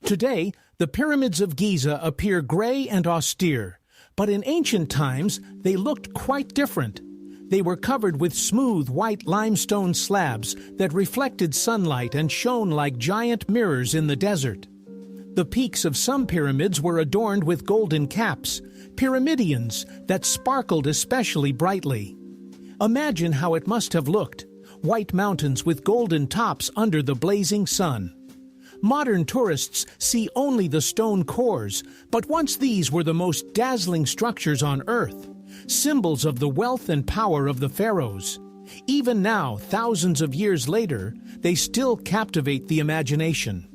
Today, the pyramids of Giza appear gray and austere, but in ancient times they looked quite different. They were covered with smooth white limestone slabs that reflected sunlight and shone like giant mirrors in the desert. The peaks of some pyramids were adorned with golden caps, pyramidions that sparkled especially brightly. Imagine how it must have looked, white mountains with golden tops under the blazing sun. Modern tourists see only the stone cores, but once these were the most dazzling structures on Earth, symbols of the wealth and power of the pharaohs. Even now, thousands of years later, they still captivate the imagination.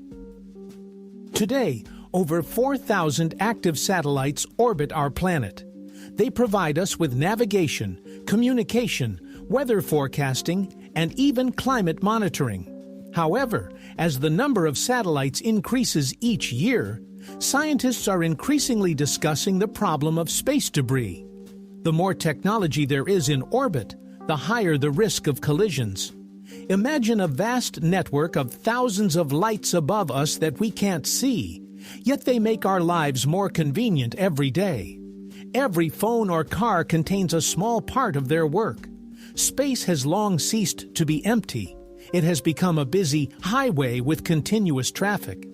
Today, over 4,000 active satellites orbit our planet. They provide us with navigation, communication, weather forecasting, and even climate monitoring. However, as the number of satellites increases each year, scientists are increasingly discussing the problem of space debris. The more technology there is in orbit, the higher the risk of collisions. Imagine a vast network of thousands of lights above us that we can't see, yet they make our lives more convenient every day. Every phone or car contains a small part of their work. Space has long ceased to be empty. It has become a busy highway with continuous traffic.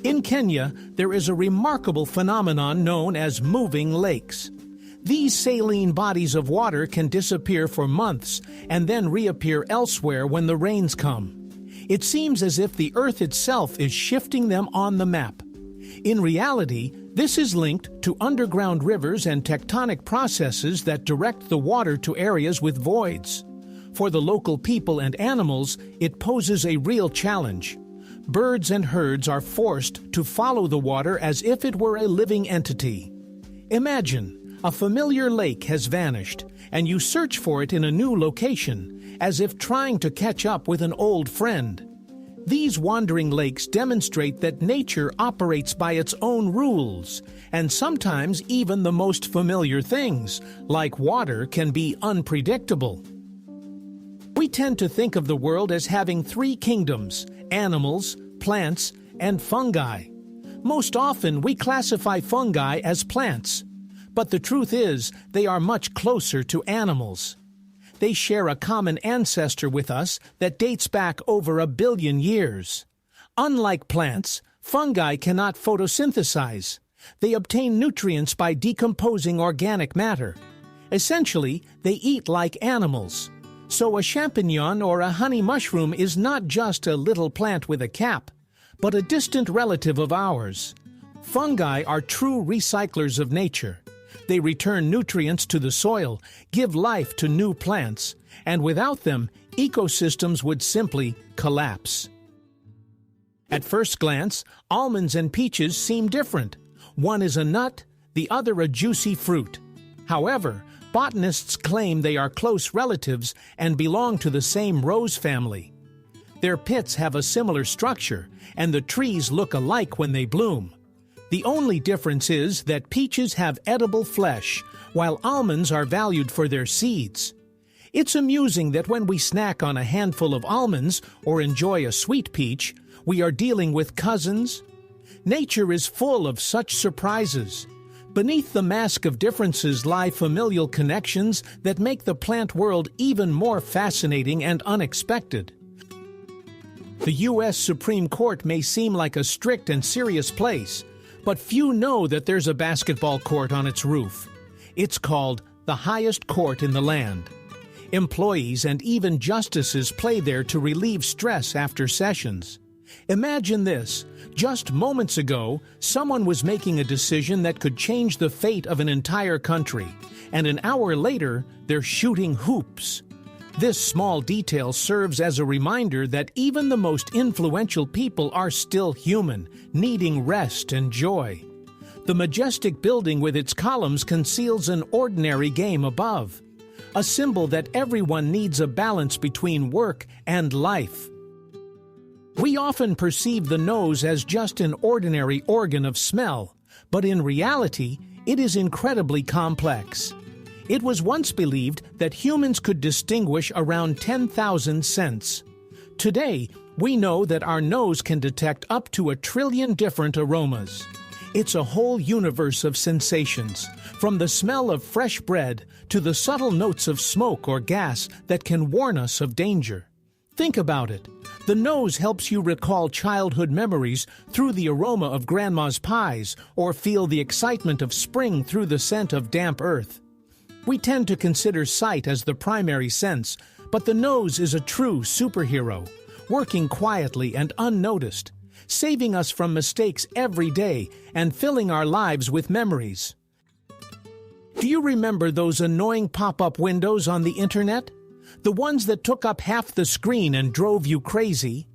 In Kenya, there is a remarkable phenomenon known as moving lakes. These saline bodies of water can disappear for months and then reappear elsewhere when the rains come. It seems as if the Earth itself is shifting them on the map. In reality, this is linked to underground rivers and tectonic processes that direct the water to areas with voids. For the local people and animals, it poses a real challenge. Birds and herds are forced to follow the water as if it were a living entity. Imagine, a familiar lake has vanished, and you search for it in a new location, as if trying to catch up with an old friend. These wandering lakes demonstrate that nature operates by its own rules, and sometimes even the most familiar things, like water, can be unpredictable. We tend to think of the world as having three kingdoms: animals, plants, and fungi. Most often we classify fungi as plants, but the truth is they are much closer to animals. They share a common ancestor with us that dates back over 1 billion years. Unlike plants, fungi cannot photosynthesize. They obtain nutrients by decomposing organic matter. Essentially, they eat like animals. So a champignon or a honey mushroom is not just a little plant with a cap, but a distant relative of ours. Fungi are true recyclers of nature. They return nutrients to the soil, give life to new plants, and without them, ecosystems would simply collapse. At first glance, almonds and peaches seem different. One is a nut, the other a juicy fruit. However, botanists claim they are close relatives and belong to the same rose family. Their pits have a similar structure, and the trees look alike when they bloom. The only difference is that peaches have edible flesh, while almonds are valued for their seeds. It's amusing that when we snack on a handful of almonds or enjoy a sweet peach, we are dealing with cousins. Nature is full of such surprises. Beneath the mask of differences lie familial connections that make the plant world even more fascinating and unexpected. The U.S. Supreme Court may seem like a strict and serious place, but few know that there's a basketball court on its roof. It's called the highest court in the land. Employees and even justices play there to relieve stress after sessions. Imagine this. Just moments ago, someone was making a decision that could change the fate of an entire country, and an hour later, they're shooting hoops. This small detail serves as a reminder that even the most influential people are still human, needing rest and joy. The majestic building with its columns conceals an ordinary game above, a symbol that everyone needs a balance between work and life. We often perceive the nose as just an ordinary organ of smell, but in reality, it is incredibly complex. It was once believed that humans could distinguish around 10,000 scents. Today, We know that our nose can detect up to 1 trillion different aromas. It's a whole universe of sensations, from the smell of fresh bread to the subtle notes of smoke or gas that can warn us of danger. Think about it. The nose helps you recall childhood memories through the aroma of Grandma's pies or feel the excitement of spring through the scent of damp earth. We tend to consider sight as the primary sense, but the nose is a true superhero, working quietly and unnoticed, saving us from mistakes every day and filling our lives with memories. Do you remember those annoying pop-up windows on the internet? The ones that took up half the screen and drove you crazy?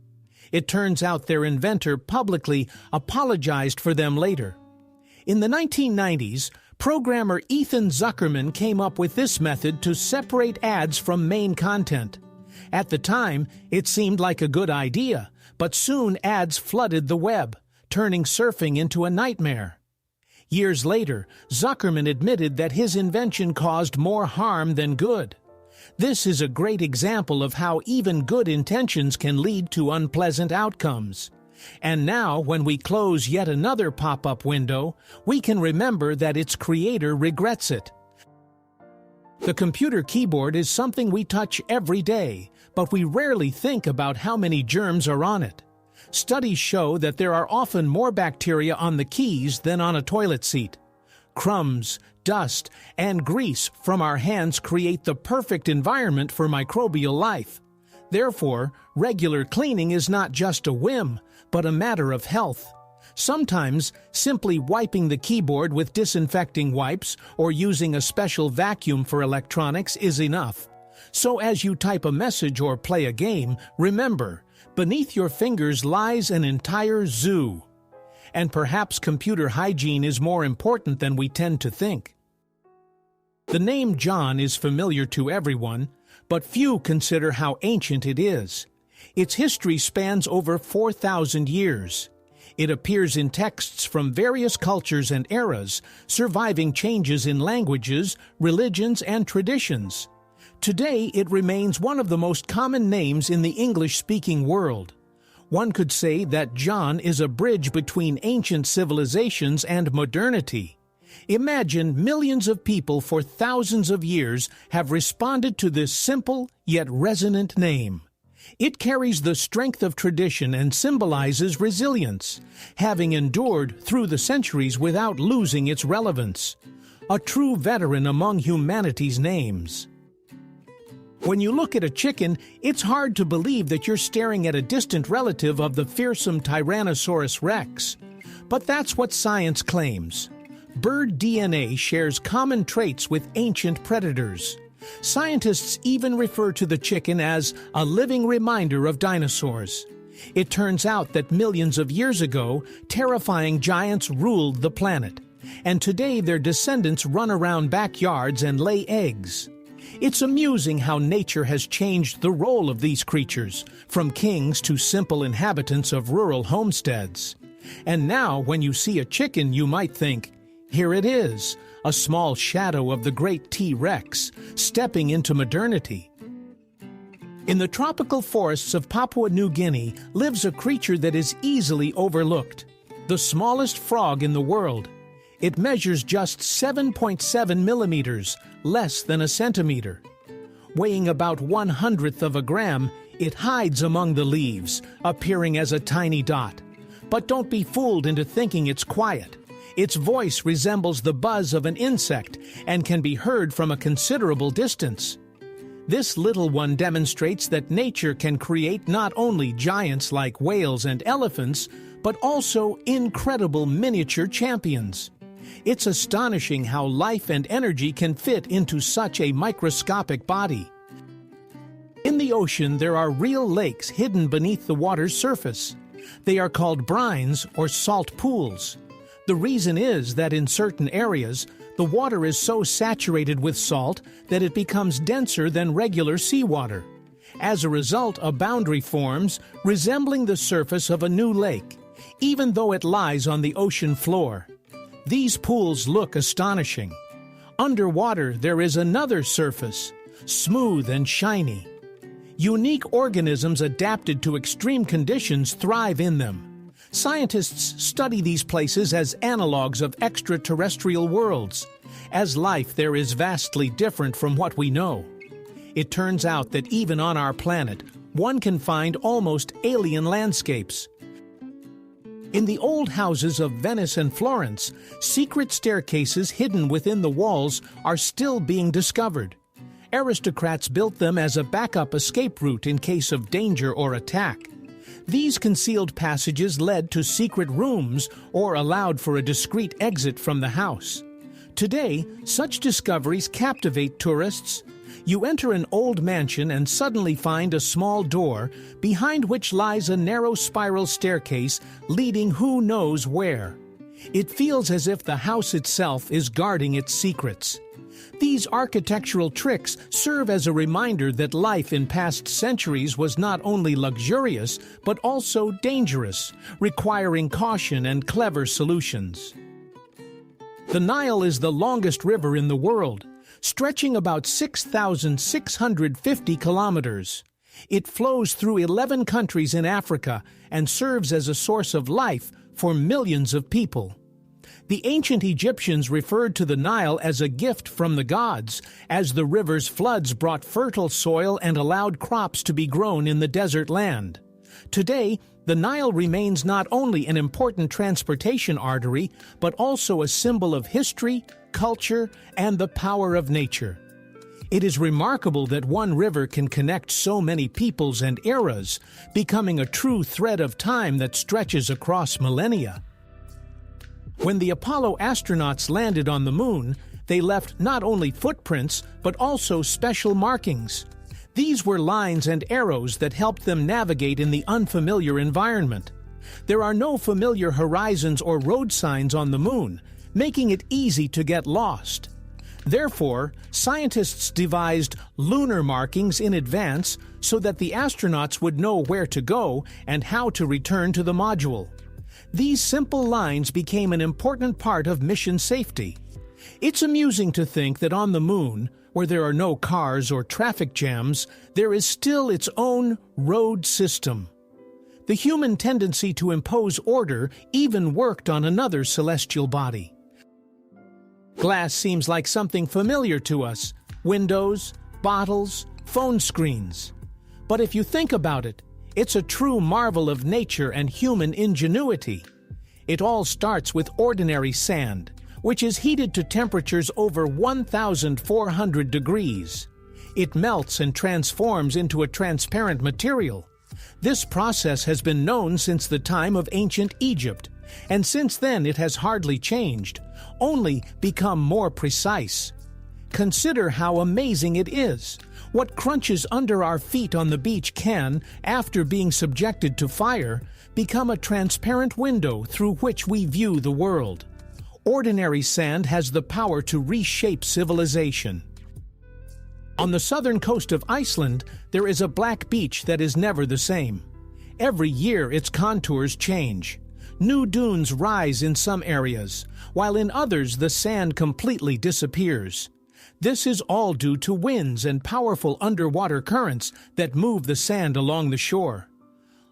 It turns out their inventor publicly apologized for them later. In the 1990s, programmer Ethan Zuckerman came up with this method to separate ads from main content. At the time, it seemed like a good idea, but soon ads flooded the web, turning surfing into a nightmare. Years later, Zuckerman admitted that his invention caused more harm than good. This is a great example of how even good intentions can lead to unpleasant outcomes. And now, when we close yet another pop-up window, we can remember that its creator regrets it. The computer keyboard is something we touch every day, but we rarely think about how many germs are on it. Studies show that there are often more bacteria on the keys than on a toilet seat. Crumbs, dust, and grease from our hands create the perfect environment for microbial life. Therefore, regular cleaning is not just a whim, but a matter of health. Sometimes, simply wiping the keyboard with disinfecting wipes or using a special vacuum for electronics is enough. So as you type a message or play a game, remember, beneath your fingers lies an entire zoo. And perhaps computer hygiene is more important than we tend to think. The name John is familiar to everyone, but few consider how ancient it is. Its history spans over 4,000 years. It appears in texts from various cultures and eras, surviving changes in languages, religions, and traditions. Today, it remains one of the most common names in the English-speaking world. One could say that John is a bridge between ancient civilizations and modernity. Imagine millions of people for thousands of years have responded to this simple yet resonant name. It carries the strength of tradition and symbolizes resilience, having endured through the centuries without losing its relevance. A true veteran among humanity's names. When you look at a chicken, it's hard to believe that you're staring at a distant relative of the fearsome Tyrannosaurus rex. But that's what science claims. Bird DNA shares common traits with ancient predators. Scientists even refer to the chicken as a living reminder of dinosaurs. It turns out that millions of years ago, terrifying giants ruled the planet, and today their descendants run around backyards and lay eggs. It's amusing how nature has changed the role of these creatures, from kings to simple inhabitants of rural homesteads. And now, when you see a chicken, you might think, here it is, a small shadow of the great T-Rex, stepping into modernity. In the tropical forests of Papua New Guinea lives a creature that is easily overlooked, the smallest frog in the world. It measures just 7.7 millimeters, less than a centimeter. Weighing about 1/100th of a gram, it hides among the leaves, appearing as a tiny dot. But don't be fooled into thinking it's quiet. Its voice resembles the buzz of an insect and can be heard from a considerable distance. This little one demonstrates that nature can create not only giants like whales and elephants, but also incredible miniature champions. It's astonishing how life and energy can fit into such a microscopic body. In the ocean, there are real lakes hidden beneath the water's surface. They are called brines or salt pools. The reason is that in certain areas, the water is so saturated with salt that it becomes denser than regular seawater. As a result, a boundary forms resembling the surface of a new lake, even though it lies on the ocean floor. These pools look astonishing. Underwater, there is another surface, smooth and shiny. Unique organisms adapted to extreme conditions thrive in them. Scientists study these places as analogs of extraterrestrial worlds. As life there is vastly different from what we know. It turns out that even on our planet, one can find almost alien landscapes. In the old houses of Venice and Florence, secret staircases hidden within the walls are still being discovered. Aristocrats built them as a backup escape route in case of danger or attack. These concealed passages led to secret rooms or allowed for a discreet exit from the house. Today, such discoveries captivate tourists. You enter an old mansion and suddenly find a small door, behind which lies a narrow spiral staircase leading who knows where. It feels as if the house itself is guarding its secrets. These architectural tricks serve as a reminder that life in past centuries was not only luxurious, but also dangerous, requiring caution and clever solutions. The Nile is the longest river in the world, stretching about 6,650 kilometers. It flows through 11 countries in Africa and serves as a source of life for millions of people. The ancient Egyptians referred to the Nile as a gift from the gods, as the river's floods brought fertile soil and allowed crops to be grown in the desert land. Today, the Nile remains not only an important transportation artery, but also a symbol of history, culture, and the power of nature. It is remarkable that one river can connect so many peoples and eras, becoming a true thread of time that stretches across millennia. When the Apollo astronauts landed on the moon, they left not only footprints, but also special markings. These were lines and arrows that helped them navigate in the unfamiliar environment. There are no familiar horizons or road signs on the moon, making it easy to get lost. Therefore, scientists devised lunar markings in advance so that the astronauts would know where to go and how to return to the module. These simple lines became an important part of mission safety. It's amusing to think that on the moon, where there are no cars or traffic jams, there is still its own road system. The human tendency to impose order even worked on another celestial body. Glass seems like something familiar to us: windows, bottles, phone screens. But if you think about it, it's a true marvel of nature and human ingenuity. It all starts with ordinary sand, which is heated to temperatures over 1,400 degrees. It melts and transforms into a transparent material. This process has been known since the time of ancient Egypt, and since then it has hardly changed, only become more precise. Consider how amazing it is. What crunches under our feet on the beach can, after being subjected to fire, become a transparent window through which we view the world. Ordinary sand has the power to reshape civilization. On the southern coast of Iceland, there is a black beach that is never the same. Every year its contours change. New dunes rise in some areas, while in others the sand completely disappears. This is all due to winds and powerful underwater currents that move the sand along the shore.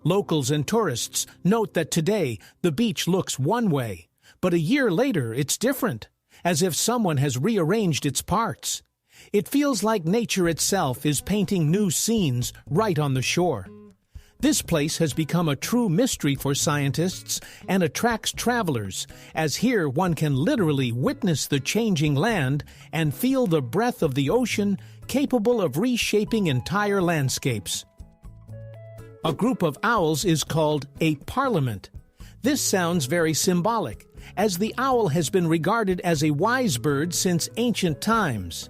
Locals and tourists note that today the beach looks one way, but a year later it's different, as if someone has rearranged its parts. It feels like nature itself is painting new scenes right on the shore. This place has become a true mystery for scientists and attracts travelers, as here one can literally witness the changing land and feel the breath of the ocean capable of reshaping entire landscapes. A group of owls is called a parliament. This sounds very symbolic, as the owl has been regarded as a wise bird since ancient times.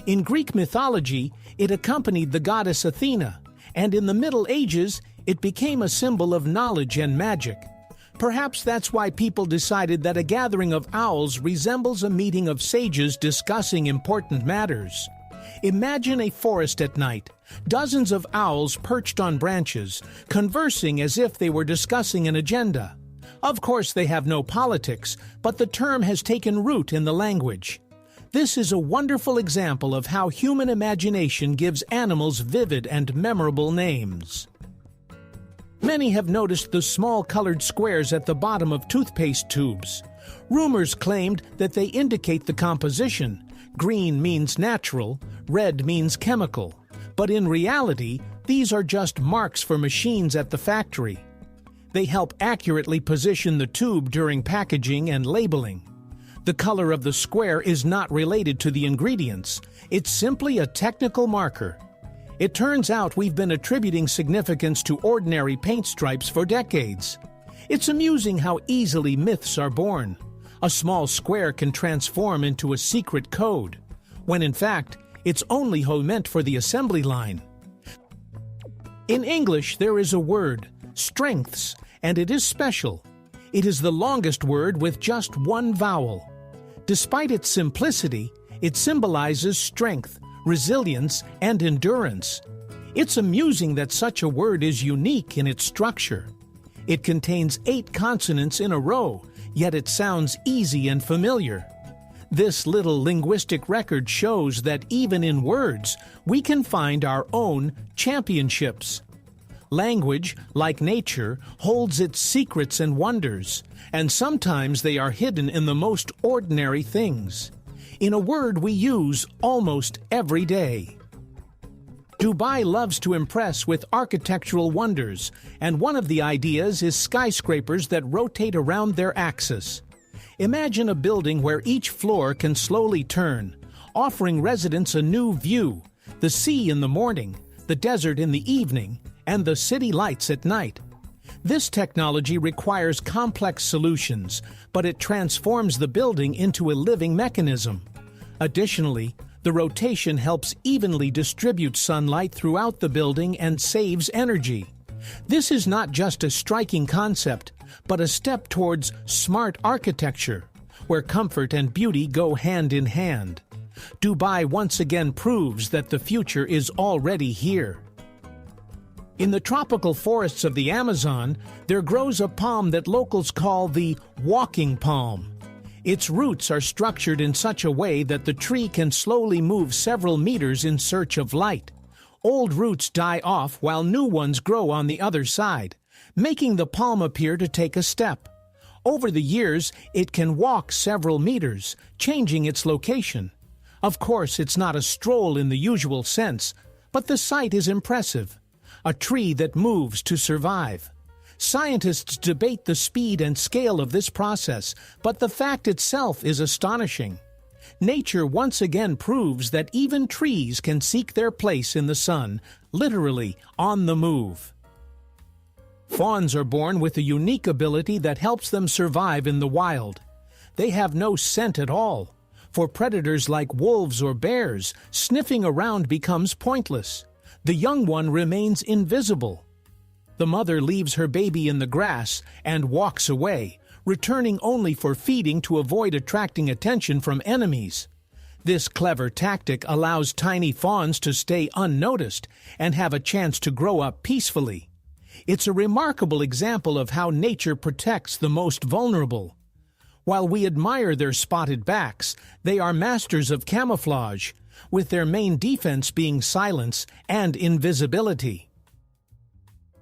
In Greek mythology, it accompanied the goddess Athena, and in the Middle Ages, it became a symbol of knowledge and magic. Perhaps that's why people decided that a gathering of owls resembles a meeting of sages discussing important matters. Imagine a forest at night, dozens of owls perched on branches, conversing as if they were discussing an agenda. Of course, they have no politics, but the term has taken root in the language. This is a wonderful example of how human imagination gives animals vivid and memorable names. Many have noticed the small colored squares at the bottom of toothpaste tubes. Rumors claimed that they indicate the composition. Green means natural, red means chemical. But in reality, these are just marks for machines at the factory. They help accurately position the tube during packaging and labeling. The color of the square is not related to the ingredients. It's simply a technical marker. It turns out we've been attributing significance to ordinary paint stripes for decades. It's amusing how easily myths are born. A small square can transform into a secret code, when in fact, it's only meant for the assembly line. In English, there is a word, strengths, and it is special. It is the longest word with just one vowel. Despite its simplicity, it symbolizes strength, resilience, and endurance. It's amusing that such a word is unique in its structure. It contains 8 consonants in a row, yet it sounds easy and familiar. This little linguistic record shows that even in words, we can find our own championships. Language, like nature, holds its secrets and wonders, and sometimes they are hidden in the most ordinary things. In a word we use almost every day. Dubai loves to impress with architectural wonders, and one of the ideas is skyscrapers that rotate around their axis. Imagine a building where each floor can slowly turn, offering residents a new view, the sea in the morning, the desert in the evening, and the city lights at night. This technology requires complex solutions, but it transforms the building into a living mechanism. Additionally, the rotation helps evenly distribute sunlight throughout the building and saves energy. This is not just a striking concept, but a step towards smart architecture, where comfort and beauty go hand in hand. Dubai once again proves that the future is already here. In the tropical forests of the Amazon, there grows a palm that locals call the walking palm. Its roots are structured in such a way that the tree can slowly move several meters in search of light. Old roots die off while new ones grow on the other side, making the palm appear to take a step. Over the years, it can walk several meters, changing its location. Of course, it's not a stroll in the usual sense, but the sight is impressive. A tree that moves to survive. Scientists debate the speed and scale of this process, but the fact itself is astonishing. Nature once again proves that even trees can seek their place in the sun, literally on the move. Fawns are born with a unique ability that helps them survive in the wild. They have no scent at all. For predators like wolves or bears, sniffing around becomes pointless. The young one remains invisible. The mother leaves her baby in the grass and walks away, returning only for feeding to avoid attracting attention from enemies. This clever tactic allows tiny fawns to stay unnoticed and have a chance to grow up peacefully. It's a remarkable example of how nature protects the most vulnerable. While we admire their spotted backs, they are masters of camouflage, with their main defense being silence and invisibility.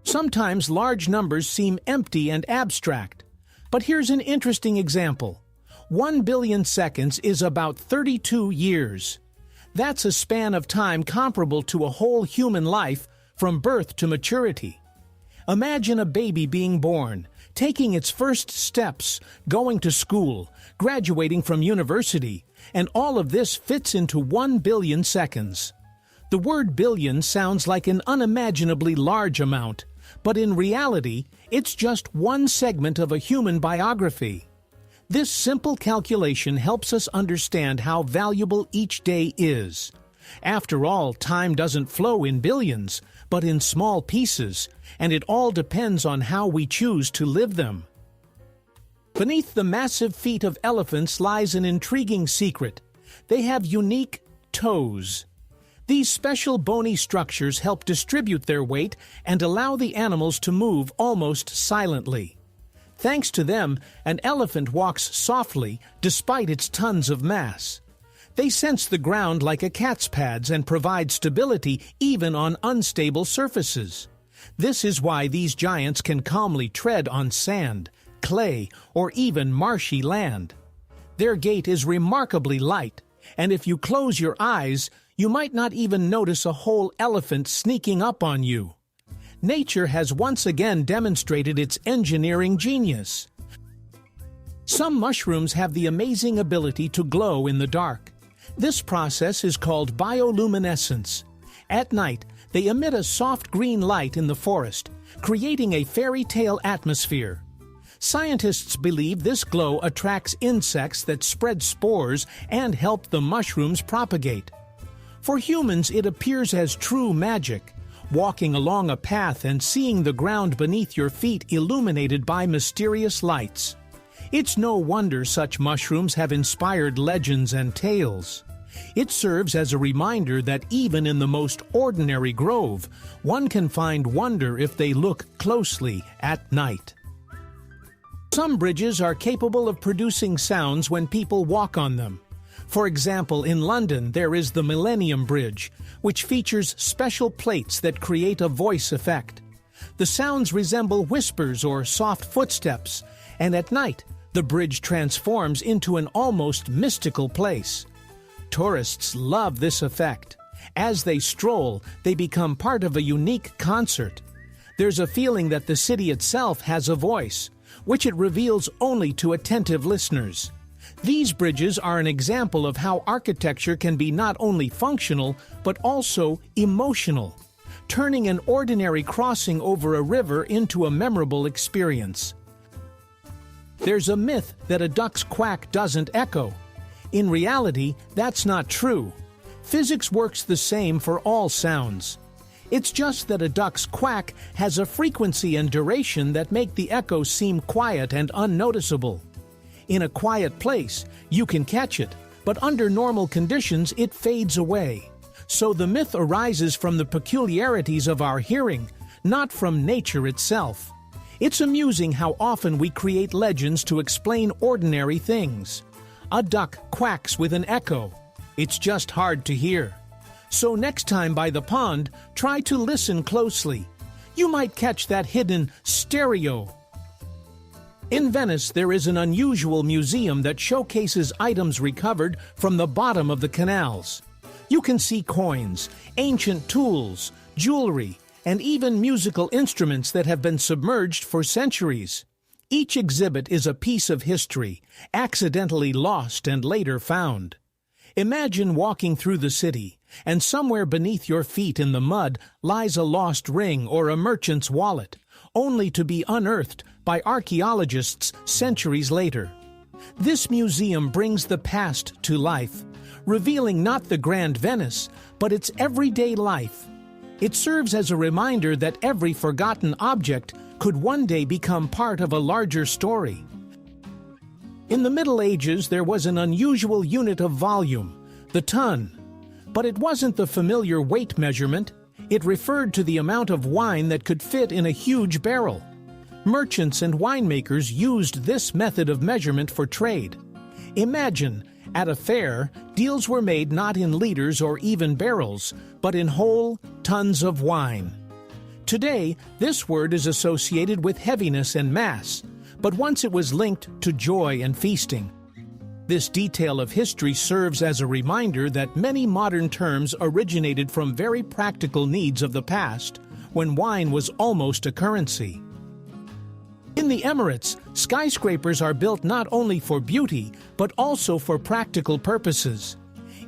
Sometimes large numbers seem empty and abstract, but here's an interesting example. 1 billion seconds is about 32 years. That's a span of time comparable to a whole human life from birth to maturity. Imagine a baby being born, taking its first steps, going to school, graduating from university, and all of this fits into 1 billion seconds. The word billion sounds like an unimaginably large amount, but in reality, it's just one segment of a human biography. This simple calculation helps us understand how valuable each day is. After all, time doesn't flow in billions, but in small pieces, and it all depends on how we choose to live them. Beneath the massive feet of elephants lies an intriguing secret. They have unique toes. These special bony structures help distribute their weight and allow the animals to move almost silently. Thanks to them, an elephant walks softly despite its tons of mass. They sense the ground like a cat's pads and provide stability even on unstable surfaces. This is why these giants can calmly tread on sand, clay, or even marshy land. Their gait is remarkably light, and if you close your eyes, you might not even notice a whole elephant sneaking up on you. Nature has once again demonstrated its engineering genius. Some mushrooms have the amazing ability to glow in the dark. This process is called bioluminescence. At night, they emit a soft green light in the forest, creating a fairy tale atmosphere. Scientists believe this glow attracts insects that spread spores and help the mushrooms propagate. For humans, it appears as true magic, walking along a path and seeing the ground beneath your feet illuminated by mysterious lights. It's no wonder such mushrooms have inspired legends and tales. It serves as a reminder that even in the most ordinary grove, one can find wonder if they look closely at night. Some bridges are capable of producing sounds when people walk on them. For example, in London there is the Millennium Bridge, which features special plates that create a voice effect. The sounds resemble whispers or soft footsteps, and at night the bridge transforms into an almost mystical place. Tourists love this effect. As they stroll, they become part of a unique concert. There's a feeling that the city itself has a voice, which it reveals only to attentive listeners. These bridges are an example of how architecture can be not only functional, but also emotional, turning an ordinary crossing over a river into a memorable experience. There's a myth that a duck's quack doesn't echo. In reality, that's not true. Physics works the same for all sounds. It's just that a duck's quack has a frequency and duration that make the echo seem quiet and unnoticeable. In a quiet place, you can catch it, but under normal conditions it fades away. So the myth arises from the peculiarities of our hearing, not from nature itself. It's amusing how often we create legends to explain ordinary things. A duck quacks with an echo. It's just hard to hear. So next time by the pond, try to listen closely. You might catch that hidden stereo. In Venice, there is an unusual museum that showcases items recovered from the bottom of the canals. You can see coins, ancient tools, jewelry, and even musical instruments that have been submerged for centuries. Each exhibit is a piece of history, accidentally lost and later found. Imagine walking through the city, and somewhere beneath your feet in the mud lies a lost ring or a merchant's wallet, only to be unearthed by archaeologists centuries later. This museum brings the past to life, revealing not the grand Venice, but its everyday life. It serves as a reminder that every forgotten object could one day become part of a larger story. In the Middle Ages, there was an unusual unit of volume, the ton. But it wasn't the familiar weight measurement. It referred to the amount of wine that could fit in a huge barrel. Merchants and winemakers used this method of measurement for trade. Imagine, at a fair, deals were made not in liters or even barrels, but in whole tons of wine. Today, this word is associated with heaviness and mass, but once it was linked to joy and feasting. This detail of history serves as a reminder that many modern terms originated from very practical needs of the past, when wine was almost a currency. In the Emirates, skyscrapers are built not only for beauty, but also for practical purposes.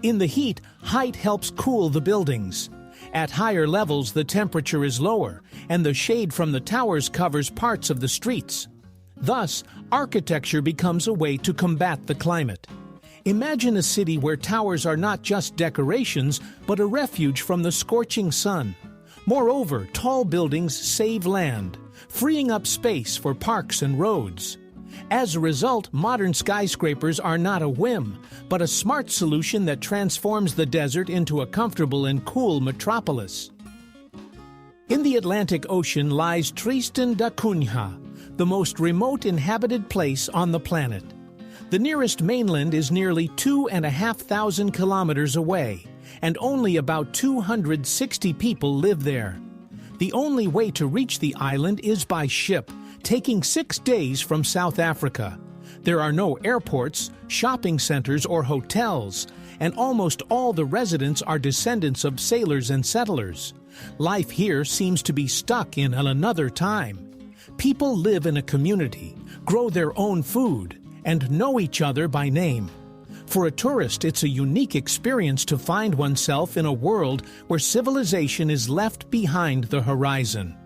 In the heat, height helps cool the buildings. At higher levels, the temperature is lower, and the shade from the towers covers parts of the streets. Thus, architecture becomes a way to combat the climate. Imagine a city where towers are not just decorations, but a refuge from the scorching sun. Moreover, tall buildings save land, freeing up space for parks and roads. As a result, modern skyscrapers are not a whim, but a smart solution that transforms the desert into a comfortable and cool metropolis. In the Atlantic Ocean lies Tristan da Cunha, the most remote inhabited place on the planet. The nearest mainland is nearly 2,500 kilometers away, and only about 260 people live there. The only way to reach the island is by ship, taking 6 days from South Africa. There are no airports, shopping centers, or hotels, and almost all the residents are descendants of sailors and settlers. Life here seems to be stuck in another time. People live in a community, grow their own food, and know each other by name. For a tourist, it's a unique experience to find oneself in a world where civilization is left behind the horizon.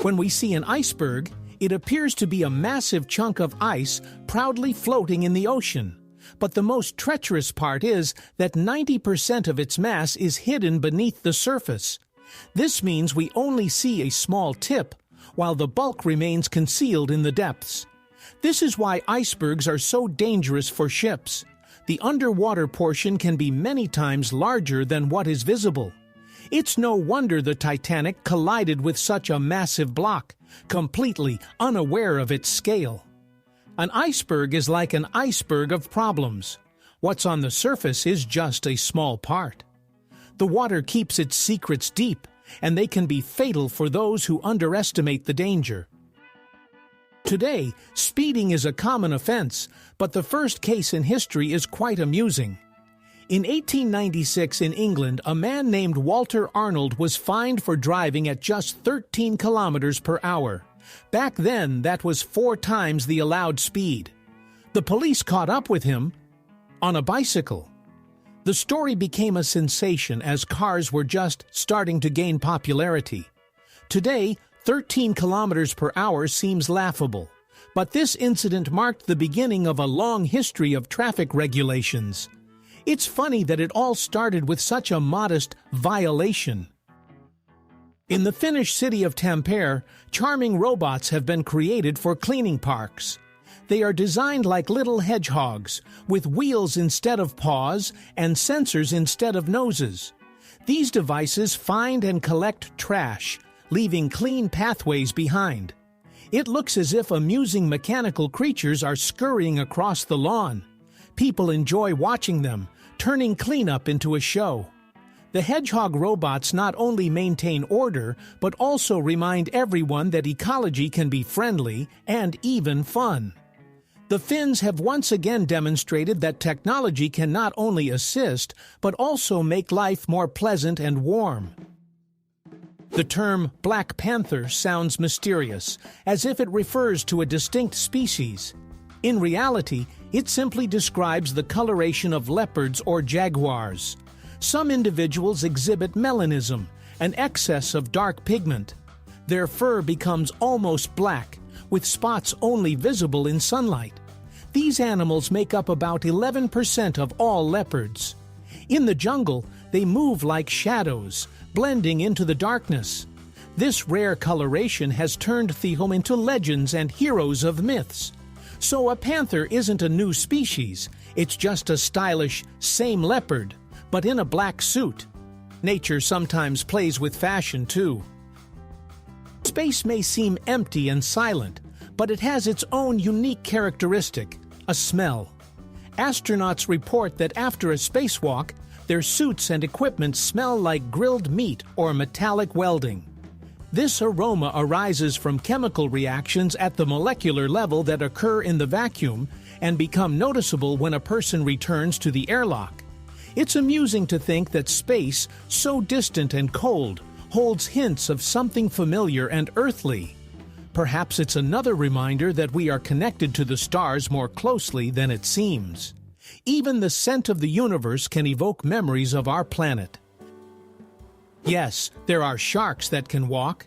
When we see an iceberg, it appears to be a massive chunk of ice proudly floating in the ocean. But the most treacherous part is that 90% of its mass is hidden beneath the surface. This means we only see a small tip, while the bulk remains concealed in the depths. This is why icebergs are so dangerous for ships. The underwater portion can be many times larger than what is visible. It's no wonder the Titanic collided with such a massive block, completely unaware of its scale. An iceberg is like an iceberg of problems. What's on the surface is just a small part. The water keeps its secrets deep, and they can be fatal for those who underestimate the danger. Today, speeding is a common offense, but the first case in history is quite amusing. In 1896 in England, a man named Walter Arnold was fined for driving at just 13 kilometers per hour. Back then, that was 4 times the allowed speed. The police caught up with him on a bicycle. The story became a sensation as cars were just starting to gain popularity. Today, 13 kilometers per hour seems laughable, but this incident marked the beginning of a long history of traffic regulations. It's funny that it all started with such a modest violation. In the Finnish city of Tampere, charming robots have been created for cleaning parks. They are designed like little hedgehogs, with wheels instead of paws and sensors instead of noses. These devices find and collect trash, leaving clean pathways behind. It looks as if amusing mechanical creatures are scurrying across the lawn. People enjoy watching them, turning cleanup into a show. The hedgehog robots not only maintain order, but also remind everyone that ecology can be friendly and even fun. The Finns have once again demonstrated that technology can not only assist, but also make life more pleasant and warm. The term Black Panther sounds mysterious, as if it refers to a distinct species. In reality, it simply describes the coloration of leopards or jaguars. Some individuals exhibit melanism, an excess of dark pigment. Their fur becomes almost black, with spots only visible in sunlight. These animals make up about 11% of all leopards. In the jungle, they move like shadows, blending into the darkness. This rare coloration has turned them into legends and heroes of myths. So a panther isn't a new species, it's just a stylish same leopard, but in a black suit. Nature sometimes plays with fashion too. Space may seem empty and silent, but it has its own unique characteristic, a smell. Astronauts report that after a spacewalk, their suits and equipment smell like grilled meat or metallic welding. This aroma arises from chemical reactions at the molecular level that occur in the vacuum and become noticeable when a person returns to the airlock. It's amusing to think that space, so distant and cold, holds hints of something familiar and earthly. Perhaps it's another reminder that we are connected to the stars more closely than it seems. Even the scent of the universe can evoke memories of our planet. Yes, there are sharks that can walk.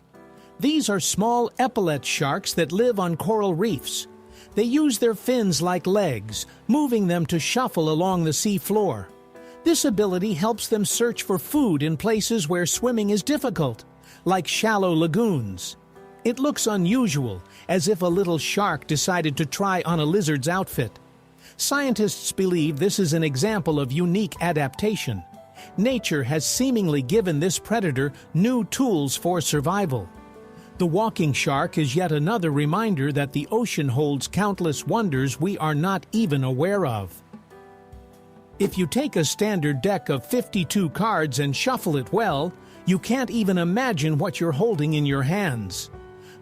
These are small epaulet sharks that live on coral reefs. They use their fins like legs, moving them to shuffle along the sea floor. This ability helps them search for food in places where swimming is difficult, like shallow lagoons. It looks unusual, as if a little shark decided to try on a lizard's outfit. Scientists believe this is an example of unique adaptation. Nature has seemingly given this predator new tools for survival. The walking shark is yet another reminder that the ocean holds countless wonders we are not even aware of. If you take a standard deck of 52 cards and shuffle it well, you can't even imagine what you're holding in your hands.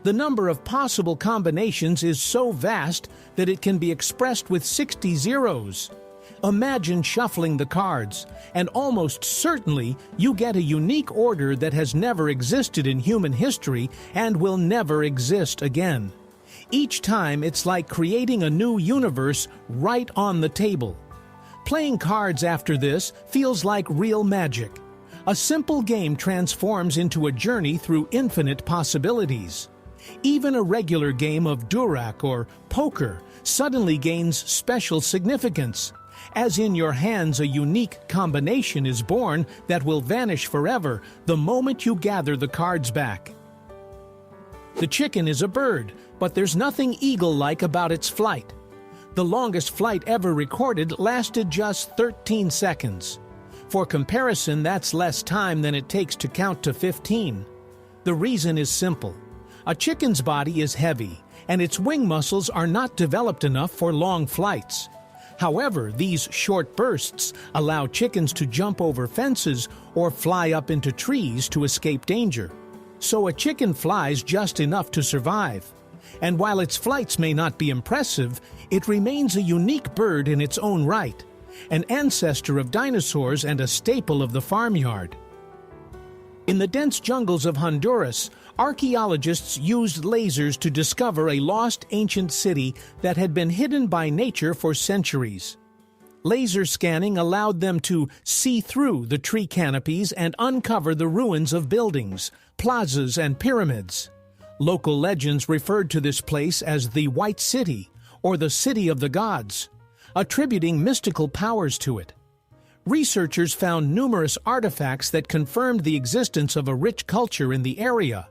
The number of possible combinations is so vast that it can be expressed with 60 zeros. Imagine shuffling the cards, and almost certainly you get a unique order that has never existed in human history and will never exist again. Each time it's like creating a new universe right on the table. Playing cards after this feels like real magic. A simple game transforms into a journey through infinite possibilities. Even a regular game of Durac or poker suddenly gains special significance, as in your hands a unique combination is born that will vanish forever the moment you gather the cards back. The chicken is a bird, but there's nothing eagle-like about its flight. The longest flight ever recorded lasted just 13 seconds. For comparison, that's less time than it takes to count to 15. The reason is simple. A chicken's body is heavy, and its wing muscles are not developed enough for long flights. However, these short bursts allow chickens to jump over fences or fly up into trees to escape danger. So a chicken flies just enough to survive. And while its flights may not be impressive, it remains a unique bird in its own right, an ancestor of dinosaurs and a staple of the farmyard. In the dense jungles of Honduras, archaeologists used lasers to discover a lost ancient city that had been hidden by nature for centuries. Laser scanning allowed them to see through the tree canopies and uncover the ruins of buildings, plazas, and pyramids. Local legends referred to this place as the White City, or the City of the Gods, attributing mystical powers to it. Researchers found numerous artifacts that confirmed the existence of a rich culture in the area.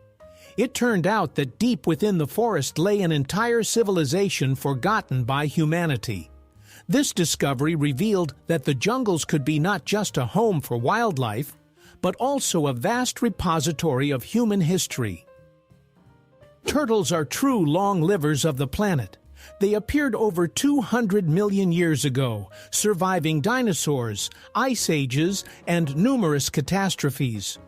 It turned out that deep within the forest lay an entire civilization forgotten by humanity. This discovery revealed that the jungles could be not just a home for wildlife, but also a vast repository of human history. Turtles are true long livers of the planet. They appeared over 200 million years ago, surviving dinosaurs, ice ages, and numerous catastrophes.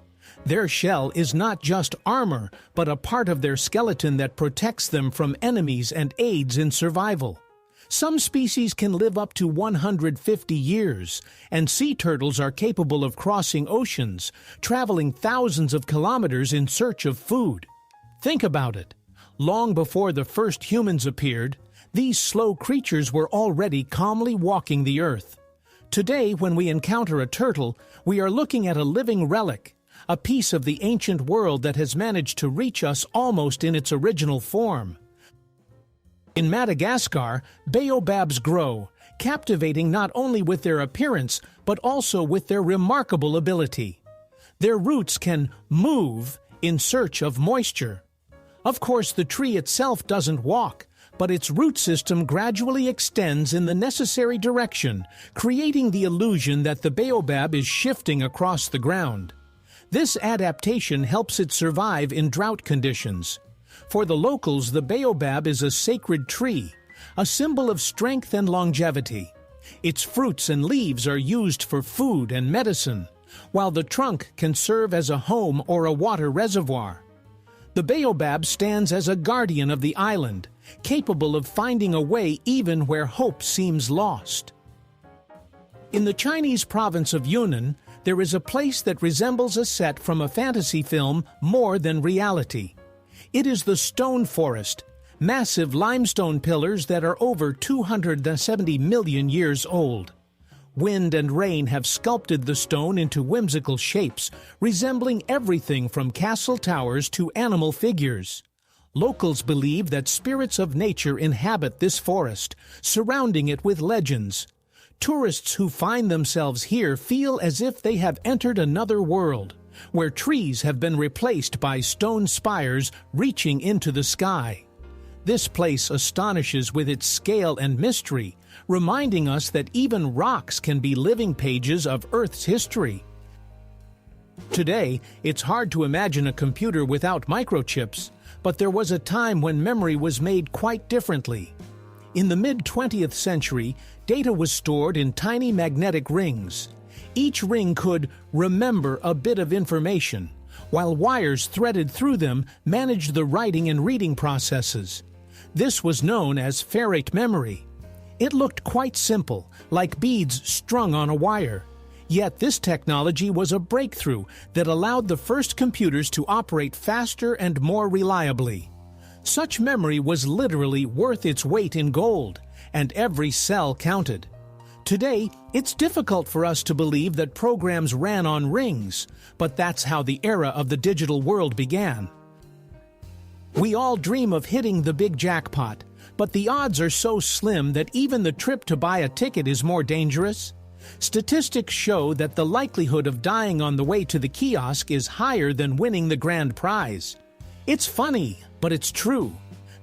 Their shell is not just armor, but a part of their skeleton that protects them from enemies and aids in survival. Some species can live up to 150 years, and sea turtles are capable of crossing oceans, traveling thousands of kilometers in search of food. Think about it. Long before the first humans appeared, these slow creatures were already calmly walking the earth. Today, when we encounter a turtle, we are looking at a living relic, a piece of the ancient world that has managed to reach us almost in its original form. In Madagascar, baobabs grow, captivating not only with their appearance, but also with their remarkable ability. Their roots can move in search of moisture. Of course, the tree itself doesn't walk, but its root system gradually extends in the necessary direction, creating the illusion that the baobab is shifting across the ground. This adaptation helps it survive in drought conditions. For the locals, the baobab is a sacred tree, a symbol of strength and longevity. Its fruits and leaves are used for food and medicine, while the trunk can serve as a home or a water reservoir. The baobab stands as a guardian of the island, capable of finding a way even where hope seems lost. In the Chinese province of Yunnan, there is a place that resembles a set from a fantasy film more than reality. It is the stone forest, massive limestone pillars that are over 270 million years old. Wind and rain have sculpted the stone into whimsical shapes, resembling everything from castle towers to animal figures. Locals believe that spirits of nature inhabit this forest, surrounding it with legends. Tourists who find themselves here feel as if they have entered another world, where trees have been replaced by stone spires reaching into the sky. This place astonishes with its scale and mystery, reminding us that even rocks can be living pages of Earth's history. Today, it's hard to imagine a computer without microchips, but there was a time when memory was made quite differently. In the mid-20th century, data was stored in tiny magnetic rings. Each ring could remember a bit of information, while wires threaded through them managed the writing and reading processes. This was known as ferrite memory. It looked quite simple, like beads strung on a wire. Yet this technology was a breakthrough that allowed the first computers to operate faster and more reliably. Such memory was literally worth its weight in gold, and every cell counted. Today, it's difficult for us to believe that programs ran on rings, but that's how the era of the digital world began. We all dream of hitting the big jackpot, but the odds are so slim that even the trip to buy a ticket is more dangerous. Statistics show that the likelihood of dying on the way to the kiosk is higher than winning the grand prize. It's funny, but it's true.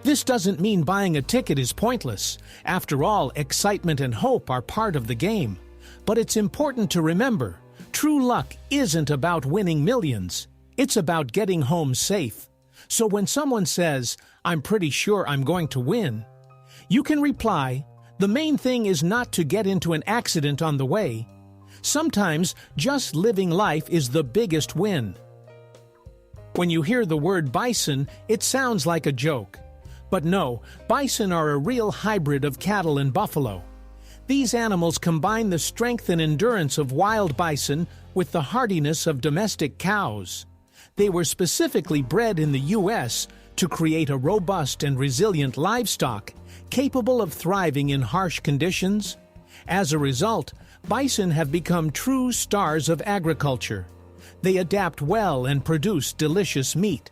This doesn't mean buying a ticket is pointless. After all, excitement and hope are part of the game. But it's important to remember, true luck isn't about winning millions. It's about getting home safe. So when someone says, "I'm pretty sure I'm going to win," you can reply, "The main thing is not to get into an accident on the way." Sometimes just living life is the biggest win. When you hear the word bison, it sounds like a joke. But no, bison are a real hybrid of cattle and buffalo. These animals combine the strength and endurance of wild bison with the hardiness of domestic cows. They were specifically bred in the U.S. to create a robust and resilient livestock, capable of thriving in harsh conditions. As a result, bison have become true stars of agriculture. They adapt well and produce delicious meat.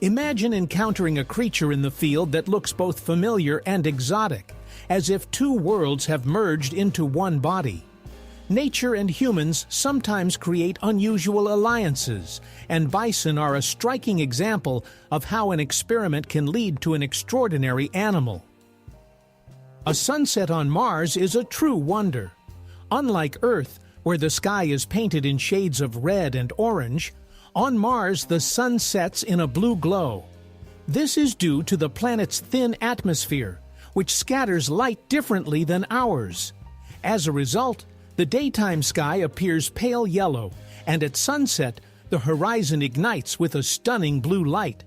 Imagine encountering a creature in the field that looks both familiar and exotic, as if two worlds have merged into one body. Nature and humans sometimes create unusual alliances, and bison are a striking example of how an experiment can lead to an extraordinary animal. A sunset on Mars is a true wonder. Unlike Earth, where the sky is painted in shades of red and orange, on Mars the sun sets in a blue glow. This is due to the planet's thin atmosphere, which scatters light differently than ours. As a result, the daytime sky appears pale yellow, and at sunset, the horizon ignites with a stunning blue light.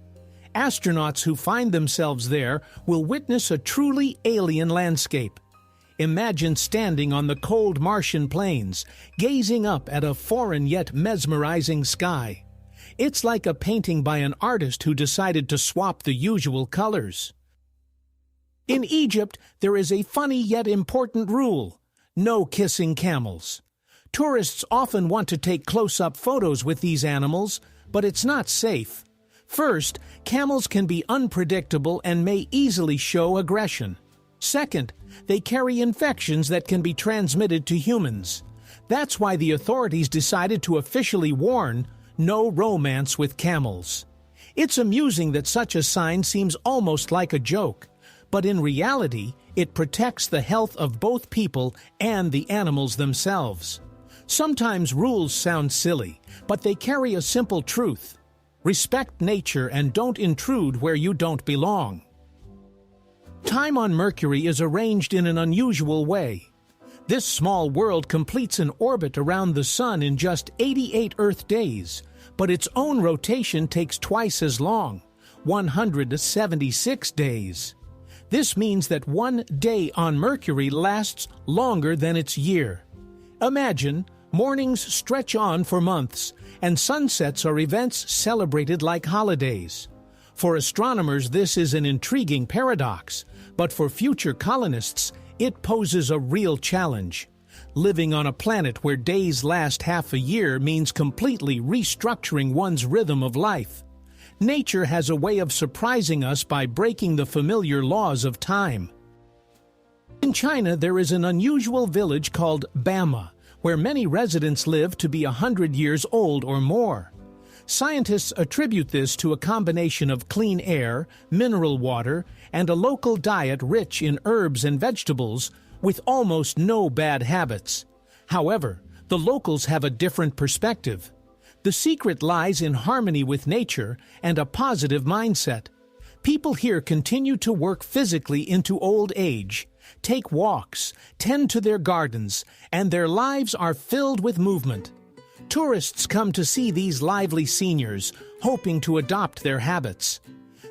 Astronauts who find themselves there will witness a truly alien landscape. Imagine standing on the cold Martian plains, gazing up at a foreign yet mesmerizing sky. It's like a painting by an artist who decided to swap the usual colors. In Egypt, there is a funny yet important rule: no kissing camels. Tourists often want to take close-up photos with these animals, but it's not safe. First, camels can be unpredictable and may easily show aggression. Second, they carry infections that can be transmitted to humans. That's why the authorities decided to officially warn, "No romance with camels." It's amusing that such a sign seems almost like a joke, but in reality, it protects the health of both people and the animals themselves. Sometimes rules sound silly, but they carry a simple truth: respect nature and don't intrude where you don't belong. Time on Mercury is arranged in an unusual way. This small world completes an orbit around the Sun in just 88 Earth days, but its own rotation takes twice as long, 176 days. This means that one day on Mercury lasts longer than its year. Imagine, mornings stretch on for months, and sunsets are events celebrated like holidays. For astronomers, this is an intriguing paradox, but for future colonists, it poses a real challenge. Living on a planet where days last half a year means completely restructuring one's rhythm of life. Nature has a way of surprising us by breaking the familiar laws of time. In China, there is an unusual village called Bama, where many residents live to be 100 years old or more. Scientists attribute this to a combination of clean air, mineral water, and a local diet rich in herbs and vegetables with almost no bad habits. However, the locals have a different perspective. The secret lies in harmony with nature and a positive mindset. People here continue to work physically into old age, take walks, tend to their gardens, and their lives are filled with movement. Tourists come to see these lively seniors, hoping to adopt their habits.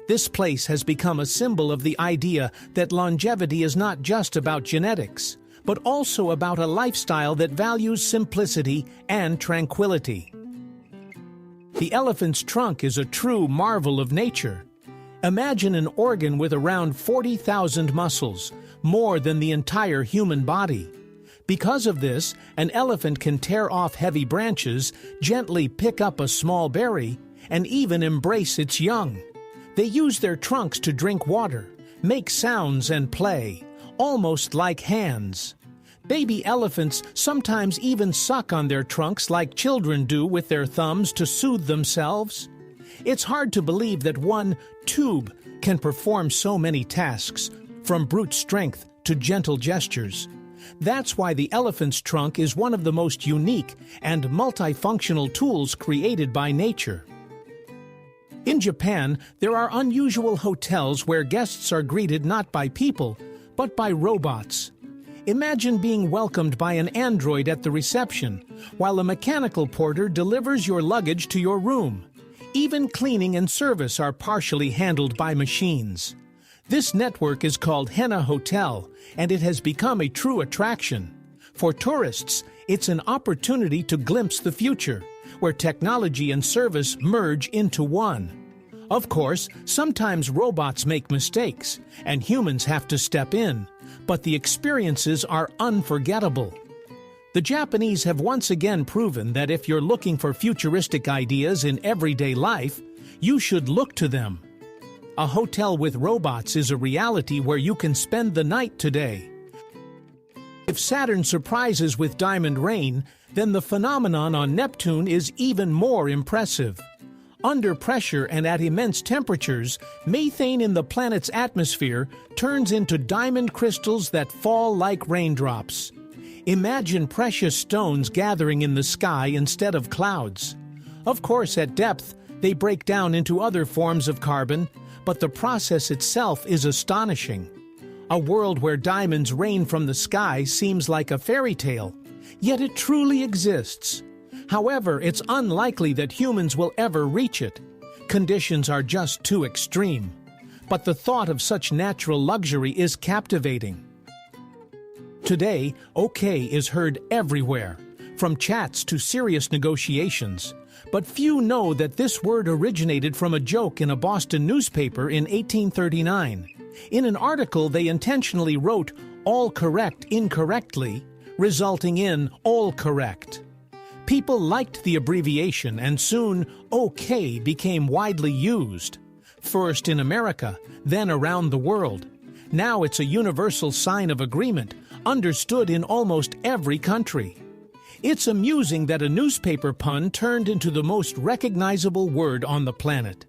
This place has become a symbol of the idea that longevity is not just about genetics, but also about a lifestyle that values simplicity and tranquility. The elephant's trunk is a true marvel of nature. Imagine an organ with around 40,000 muscles, more than the entire human body. Because of this, an elephant can tear off heavy branches, gently pick up a small berry, and even embrace its young. They use their trunks to drink water, make sounds and play, almost like hands. Baby elephants sometimes even suck on their trunks like children do with their thumbs to soothe themselves. It's hard to believe that one tube can perform so many tasks, from brute strength to gentle gestures. That's why the elephant's trunk is one of the most unique and multifunctional tools created by nature. In Japan, there are unusual hotels where guests are greeted not by people, but by robots. Imagine being welcomed by an android at the reception, while a mechanical porter delivers your luggage to your room. Even cleaning and service are partially handled by machines. This network is called Henna Hotel, and it has become a true attraction. For tourists, it's an opportunity to glimpse the future, where technology and service merge into one. Of course, sometimes robots make mistakes, and humans have to step in, but the experiences are unforgettable. The Japanese have once again proven that if you're looking for futuristic ideas in everyday life, you should look to them. A hotel with robots is a reality where you can spend the night today. If Saturn surprises with diamond rain, then the phenomenon on Neptune is even more impressive. Under pressure and at immense temperatures, methane in the planet's atmosphere turns into diamond crystals that fall like raindrops. Imagine precious stones gathering in the sky instead of clouds. Of course, at depth, they break down into other forms of carbon, but the process itself is astonishing. A world where diamonds rain from the sky seems like a fairy tale, yet it truly exists. However, it's unlikely that humans will ever reach it. Conditions are just too extreme. But the thought of such natural luxury is captivating. Today, OK is heard everywhere, from chats to serious negotiations. But few know that this word originated from a joke in a Boston newspaper in 1839. In an article, they intentionally wrote "all correct" incorrectly, resulting in "all correct." People liked the abbreviation, and soon OK became widely used. First in America, then around the world. Now it's a universal sign of agreement, understood in almost every country. It's amusing that a newspaper pun turned into the most recognizable word on the planet.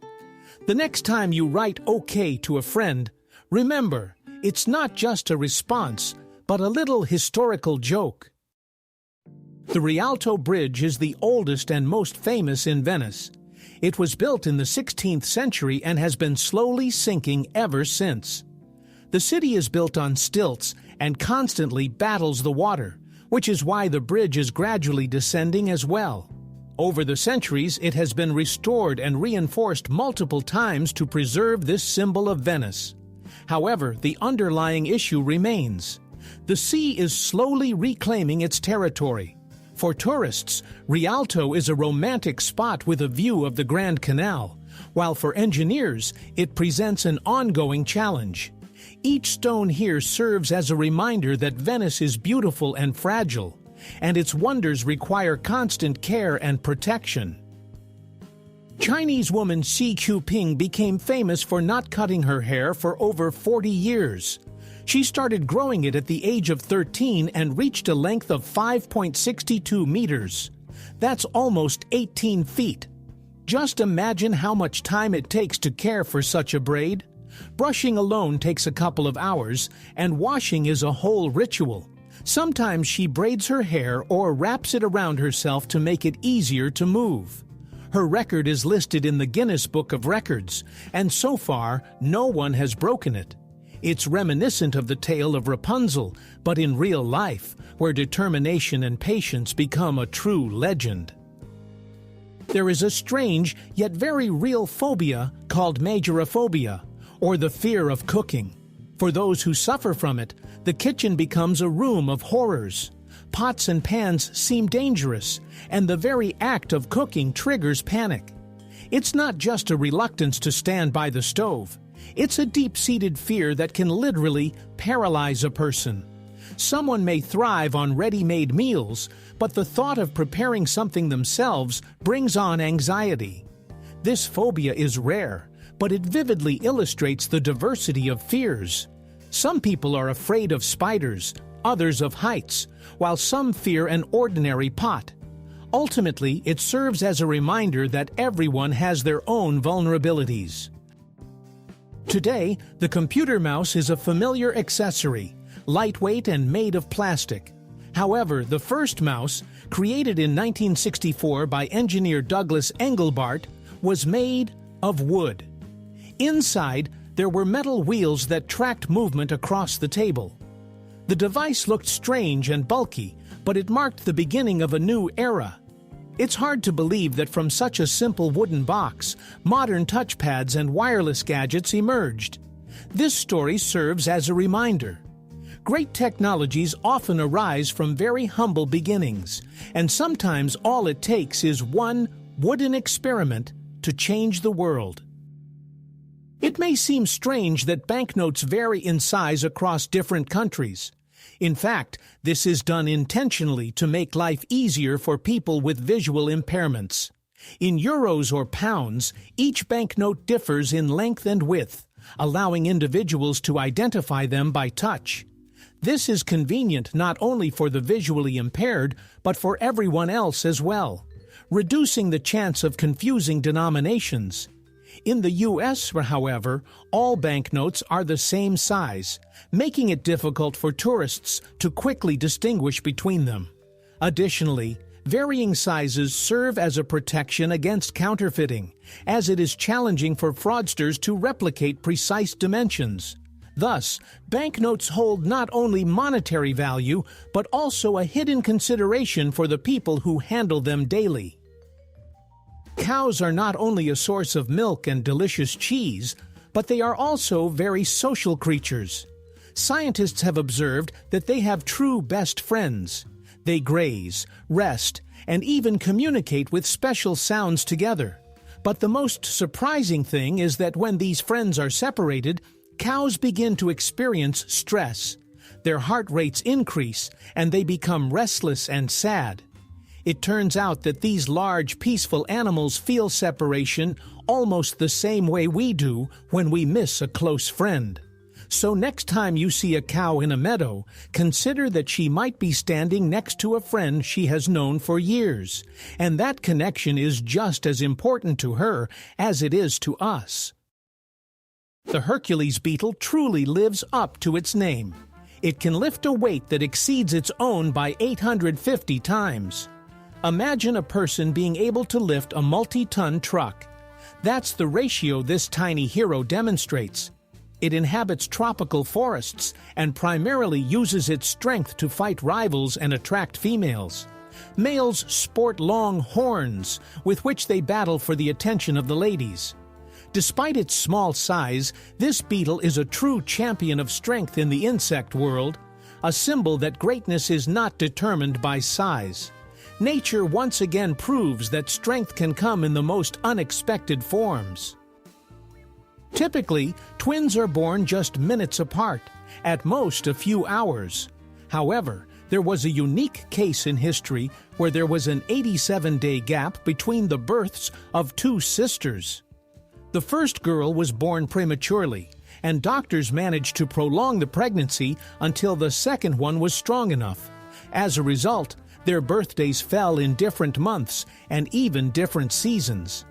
The next time you write OK to a friend, remember, it's not just a response, but a little historical joke. The Rialto Bridge is the oldest and most famous in Venice. It was built in the 16th century and has been slowly sinking ever since. The city is built on stilts and constantly battles the water, which is why the bridge is gradually descending as well. Over the centuries, it has been restored and reinforced multiple times to preserve this symbol of Venice. However, the underlying issue remains. The sea is slowly reclaiming its territory. For tourists, Rialto is a romantic spot with a view of the Grand Canal, while for engineers, it presents an ongoing challenge. Each stone here serves as a reminder that Venice is beautiful and fragile, and its wonders require constant care and protection. Chinese woman Xi Jinping became famous for not cutting her hair for over 40 years. She started growing it at the age of 13 and reached a length of 5.62 meters. That's almost 18 feet. Just imagine how much time it takes to care for such a braid. Brushing alone takes a couple of hours, and washing is a whole ritual. Sometimes she braids her hair or wraps it around herself to make it easier to move. Her record is listed in the Guinness Book of Records, and so far, no one has broken it. It's reminiscent of the tale of Rapunzel, but in real life, where determination and patience become a true legend. There is a strange yet very real phobia called majoraphobia, or the fear of cooking. For those who suffer from it, the kitchen becomes a room of horrors. Pots and pans seem dangerous, and the very act of cooking triggers panic. It's not just a reluctance to stand by the stove. It's a deep-seated fear that can literally paralyze a person. Someone may thrive on ready-made meals, but the thought of preparing something themselves brings on anxiety. This phobia is rare, but it vividly illustrates the diversity of fears. Some people are afraid of spiders, others of heights, while some fear an ordinary pot. Ultimately, it serves as a reminder that everyone has their own vulnerabilities. Today, the computer mouse is a familiar accessory, lightweight and made of plastic. However, the first mouse, created in 1964 by engineer Douglas Engelbart, was made of wood. Inside, there were metal wheels that tracked movement across the table. The device looked strange and bulky, but it marked the beginning of a new era. It's hard to believe that from such a simple wooden box, modern touchpads and wireless gadgets emerged. This story serves as a reminder. Great technologies often arise from very humble beginnings, and sometimes all it takes is one wooden experiment to change the world. It may seem strange that banknotes vary in size across different countries. In fact, this is done intentionally to make life easier for people with visual impairments. In euros or pounds, each banknote differs in length and width, allowing individuals to identify them by touch. This is convenient not only for the visually impaired, but for everyone else as well, reducing the chance of confusing denominations. In the U.S., however, all banknotes are the same size, making it difficult for tourists to quickly distinguish between them. Additionally, varying sizes serve as a protection against counterfeiting, as it is challenging for fraudsters to replicate precise dimensions. Thus, banknotes hold not only monetary value, but also a hidden consideration for the people who handle them daily. Cows are not only a source of milk and delicious cheese, but they are also very social creatures. Scientists have observed that they have true best friends. They graze, rest, and even communicate with special sounds together. But the most surprising thing is that when these friends are separated, cows begin to experience stress. Their heart rates increase, and they become restless and sad. It turns out that these large, peaceful animals feel separation almost the same way we do when we miss a close friend. So next time you see a cow in a meadow, consider that she might be standing next to a friend she has known for years, and that connection is just as important to her as it is to us. The Hercules beetle truly lives up to its name. It can lift a weight that exceeds its own by 850 times. Imagine a person being able to lift a multi-ton truck. That's the ratio this tiny hero demonstrates. It inhabits tropical forests and primarily uses its strength to fight rivals and attract females. Males sport long horns, with which they battle for the attention of the ladies. Despite its small size, this beetle is a true champion of strength in the insect world, a symbol that greatness is not determined by size. Nature once again proves that strength can come in the most unexpected forms. Typically, twins are born just minutes apart, at most a few hours. However, there was a unique case in history where there was an 87-day gap between the births of two sisters. The first girl was born prematurely, and doctors managed to prolong the pregnancy until the second one was strong enough. As a result, their birthdays fell in different months and even different seasons.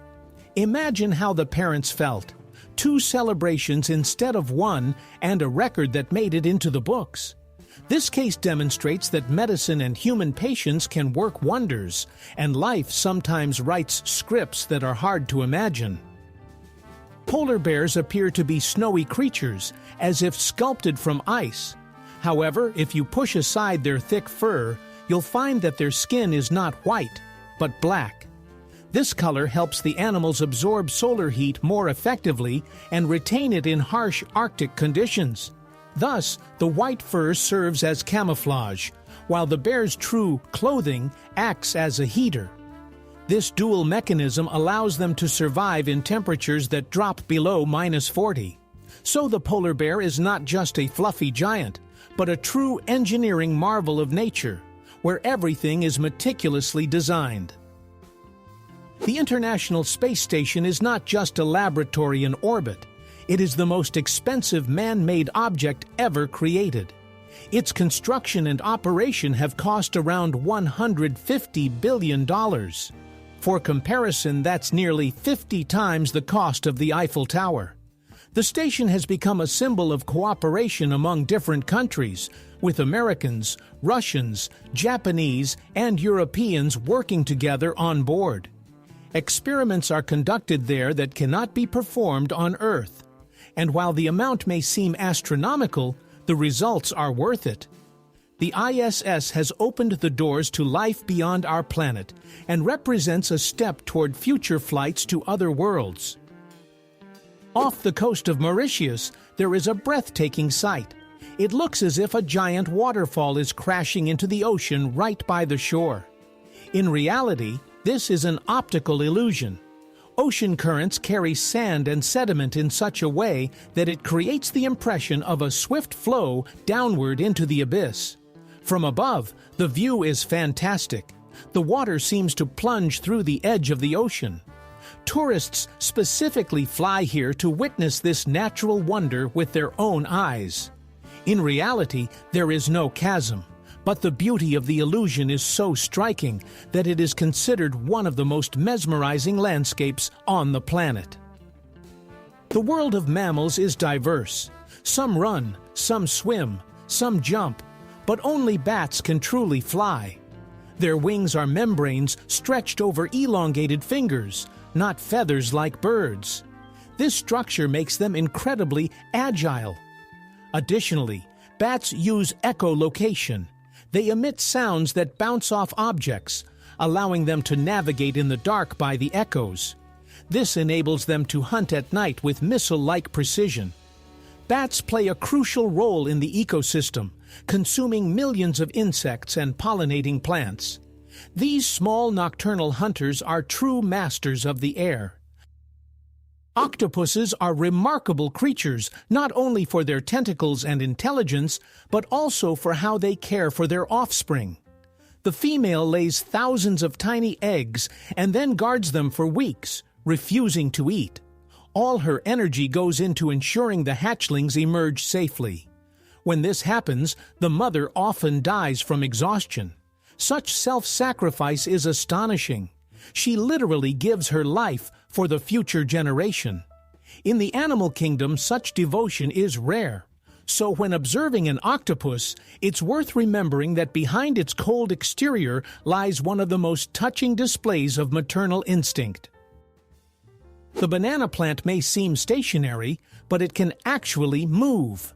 Imagine how the parents felt. 2 celebrations instead of 1, and a record that made it into the books. This case demonstrates that medicine and human patience can work wonders, and life sometimes writes scripts that are hard to imagine. Polar bears appear to be snowy creatures, as if sculpted from ice. However, if you push aside their thick fur, you'll find that their skin is not white, but black. This color helps the animals absorb solar heat more effectively and retain it in harsh Arctic conditions. Thus, the white fur serves as camouflage, while the bear's true clothing acts as a heater. This dual mechanism allows them to survive in temperatures that drop below -40. So the polar bear is not just a fluffy giant, but a true engineering marvel of nature, where everything is meticulously designed. The International Space Station is not just a laboratory in orbit. It is the most expensive man-made object ever created. Its construction and operation have cost around $150 billion. For comparison, that's nearly 50 times the cost of the Eiffel Tower. The station has become a symbol of cooperation among different countries, with Americans, Russians, Japanese, and Europeans working together on board. Experiments are conducted there that cannot be performed on Earth. And while the amount may seem astronomical, the results are worth it. The ISS has opened the doors to life beyond our planet and represents a step toward future flights to other worlds. Off the coast of Mauritius, there is a breathtaking sight. It looks as if a giant waterfall is crashing into the ocean right by the shore. In reality, this is an optical illusion. Ocean currents carry sand and sediment in such a way that it creates the impression of a swift flow downward into the abyss. From above, the view is fantastic. The water seems to plunge through the edge of the ocean. Tourists specifically fly here to witness this natural wonder with their own eyes. In reality, there is no chasm, but the beauty of the illusion is so striking that it is considered one of the most mesmerizing landscapes on the planet. The world of mammals is diverse. Some run, some swim, some jump, but only bats can truly fly. Their wings are membranes stretched over elongated fingers, not feathers like birds. This structure makes them incredibly agile. Additionally, bats use echolocation. They emit sounds that bounce off objects, allowing them to navigate in the dark by the echoes. This enables them to hunt at night with missile-like precision. Bats play a crucial role in the ecosystem, consuming millions of insects and pollinating plants. These small nocturnal hunters are true masters of the air. Octopuses are remarkable creatures, not only for their tentacles and intelligence, but also for how they care for their offspring. The female lays thousands of tiny eggs and then guards them for weeks, refusing to eat. All her energy goes into ensuring the hatchlings emerge safely. When this happens, the mother often dies from exhaustion. Such self-sacrifice is astonishing. She literally gives her life for the future generation. In the animal kingdom, such devotion is rare. So when observing an octopus, it's worth remembering that behind its cold exterior lies one of the most touching displays of maternal instinct. The banana plant may seem stationary, but it can actually move.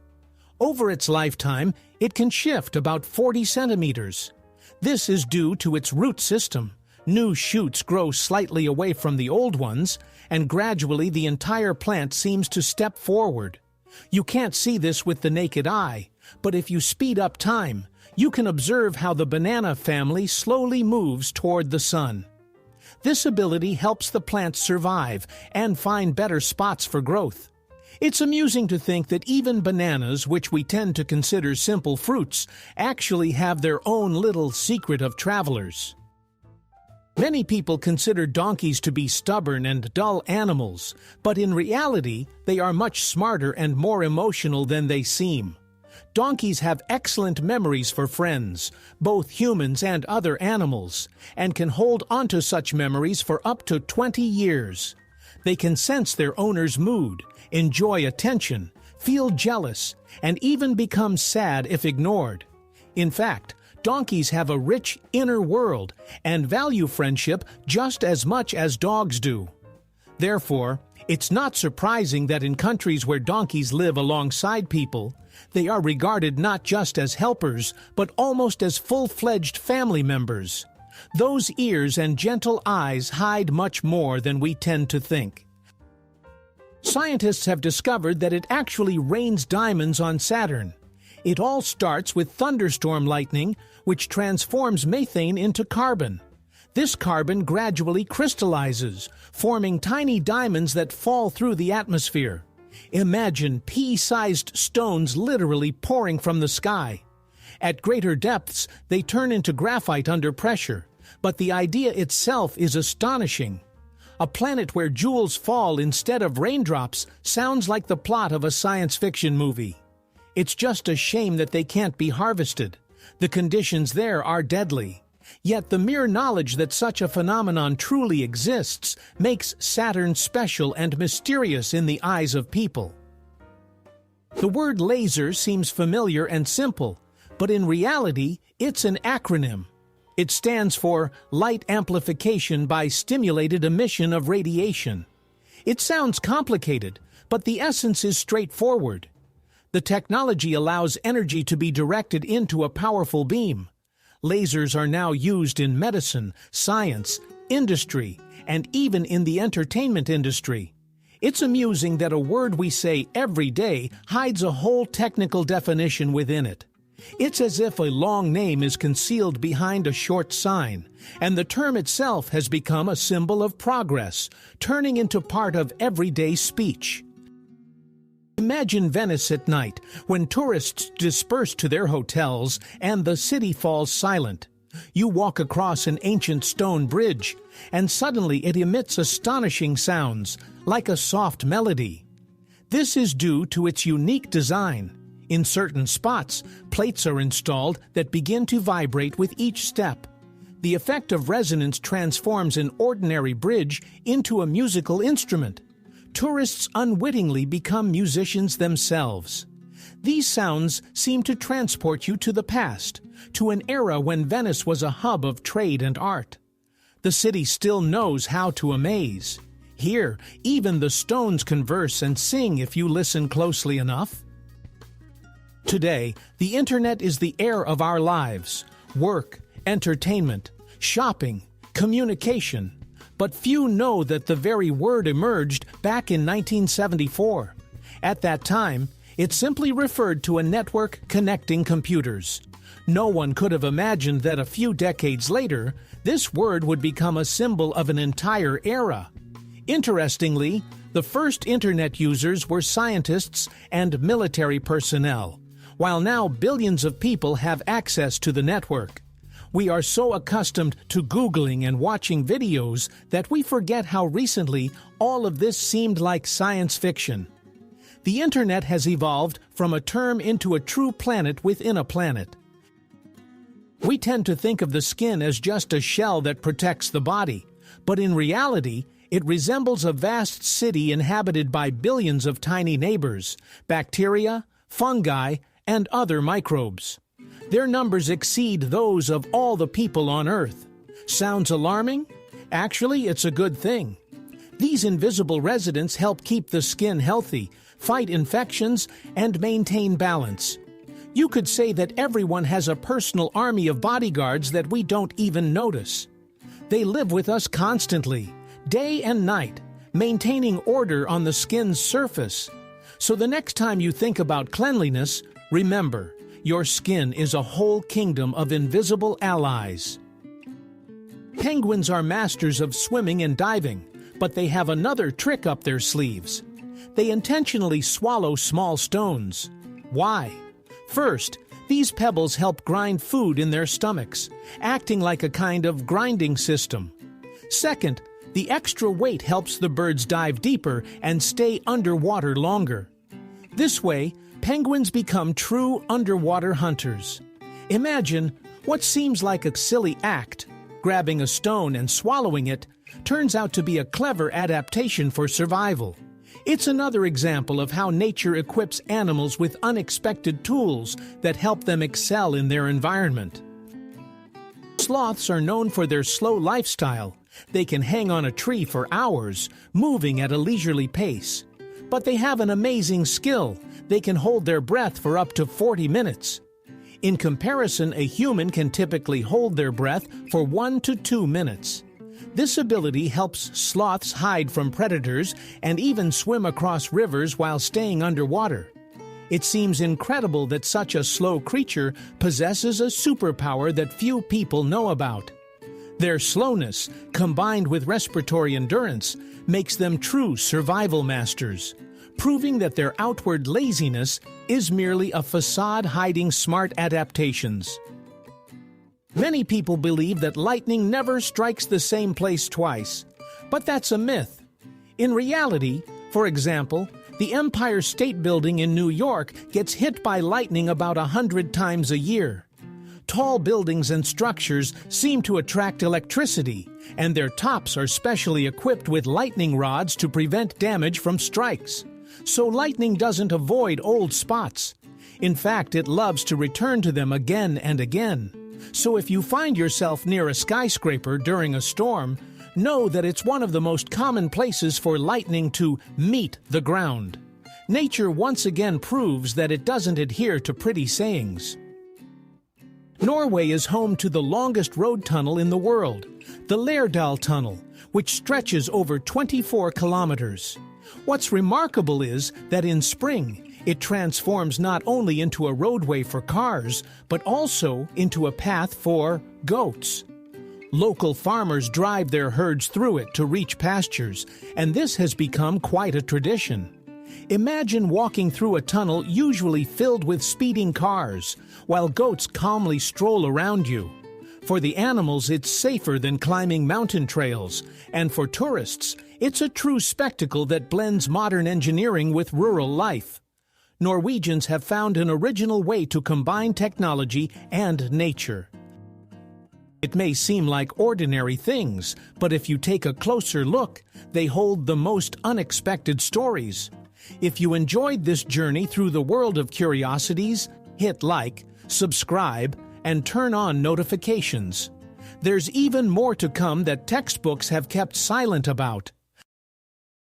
Over its lifetime, it can shift about 40 centimeters. This is due to its root system. New shoots grow slightly away from the old ones, and gradually the entire plant seems to step forward. You can't see this with the naked eye, but if you speed up time, you can observe how the banana family slowly moves toward the sun. This ability helps the plant survive and find better spots for growth. It's amusing to think that even bananas, which we tend to consider simple fruits, actually have their own little secret of travelers. Many people consider donkeys to be stubborn and dull animals, but in reality, they are much smarter and more emotional than they seem. Donkeys have excellent memories for friends, both humans and other animals, and can hold onto such memories for up to 20 years. They can sense their owner's mood, enjoy attention, feel jealous, and even become sad if ignored. In fact, donkeys have a rich inner world and value friendship just as much as dogs do. Therefore, it's not surprising that in countries where donkeys live alongside people, they are regarded not just as helpers, but almost as full-fledged family members. Those ears and gentle eyes hide much more than we tend to think. Scientists have discovered that it actually rains diamonds on Saturn. It all starts with thunderstorm lightning, which transforms methane into carbon. This carbon gradually crystallizes, forming tiny diamonds that fall through the atmosphere. Imagine pea-sized stones literally pouring from the sky. At greater depths, they turn into graphite under pressure, but the idea itself is astonishing. A planet where jewels fall instead of raindrops sounds like the plot of a science fiction movie. It's just a shame that they can't be harvested. The conditions there are deadly. Yet the mere knowledge that such a phenomenon truly exists makes Saturn special and mysterious in the eyes of people. The word laser seems familiar and simple, but in reality, it's an acronym. It stands for Light Amplification by Stimulated Emission of Radiation. It sounds complicated, but the essence is straightforward. The technology allows energy to be directed into a powerful beam. Lasers are now used in medicine, science, industry, and even in the entertainment industry. It's amusing that a word we say every day hides a whole technical definition within it. It's as if a long name is concealed behind a short sign, and the term itself has become a symbol of progress, turning into part of everyday speech. Imagine Venice at night, when tourists disperse to their hotels and the city falls silent. You walk across an ancient stone bridge, and suddenly it emits astonishing sounds, like a soft melody. This is due to its unique design. In certain spots, plates are installed that begin to vibrate with each step. The effect of resonance transforms an ordinary bridge into a musical instrument. Tourists unwittingly become musicians themselves. These sounds seem to transport you to the past, to an era when Venice was a hub of trade and art. The city still knows how to amaze. Here, even the stones converse and sing if you listen closely enough. Today, the internet is the air of our lives: work, entertainment, shopping, communication. But few know that the very word emerged back in 1974. At that time, it simply referred to a network connecting computers. No one could have imagined that a few decades later, this word would become a symbol of an entire era. Interestingly, the first internet users were scientists and military personnel, while now billions of people have access to the network. We are so accustomed to Googling and watching videos that we forget how recently all of this seemed like science fiction. The internet has evolved from a term into a true planet within a planet. We tend to think of the skin as just a shell that protects the body, but in reality, it resembles a vast city inhabited by billions of tiny neighbors, bacteria, fungi, and other microbes. Their numbers exceed those of all the people on Earth. Sounds alarming? Actually, it's a good thing. These invisible residents help keep the skin healthy, fight infections, and maintain balance. You could say that everyone has a personal army of bodyguards that we don't even notice. They live with us constantly, day and night, maintaining order on the skin's surface. So the next time you think about cleanliness, remember, your skin is a whole kingdom of invisible allies. Penguins are masters of swimming and diving, but they have another trick up their sleeves. They intentionally swallow small stones. Why? First, these pebbles help grind food in their stomachs, acting like a kind of grinding system. Second, the extra weight helps the birds dive deeper and stay underwater longer. This way, penguins become true underwater hunters. Imagine what seems like a silly act, grabbing a stone and swallowing it, turns out to be a clever adaptation for survival. It's another example of how nature equips animals with unexpected tools that help them excel in their environment. Sloths are known for their slow lifestyle. They can hang on a tree for hours, moving at a leisurely pace. But they have an amazing skill. They can hold their breath for up to 40 minutes. In comparison, a human can typically hold their breath for 1 to 2 minutes. This ability helps sloths hide from predators and even swim across rivers while staying underwater. It seems incredible that such a slow creature possesses a superpower that few people know about. Their slowness, combined with respiratory endurance, makes them true survival masters, proving that their outward laziness is merely a facade hiding smart adaptations. Many people believe that lightning never strikes the same place twice, but that's a myth. In reality, for example, the Empire State Building in New York gets hit by lightning about 100 times a year. Tall buildings and structures seem to attract electricity, and their tops are specially equipped with lightning rods to prevent damage from strikes. So lightning doesn't avoid old spots. In fact, it loves to return to them again and again. So if you find yourself near a skyscraper during a storm, know that it's one of the most common places for lightning to meet the ground. Nature once again proves that it doesn't adhere to pretty sayings. Norway is home to the longest road tunnel in the world, the Lærdal Tunnel, which stretches over 24 kilometers. What's remarkable is that in spring, it transforms not only into a roadway for cars, but also into a path for goats. Local farmers drive their herds through it to reach pastures, and this has become quite a tradition. Imagine walking through a tunnel usually filled with speeding cars, while goats calmly stroll around you. For the animals, it's safer than climbing mountain trails, and for tourists, it's a true spectacle that blends modern engineering with rural life. Norwegians have found an original way to combine technology and nature. It may seem like ordinary things, but if you take a closer look, they hold the most unexpected stories. If you enjoyed this journey through the world of curiosities, hit like, subscribe, and turn on notifications. There's even more to come that textbooks have kept silent about.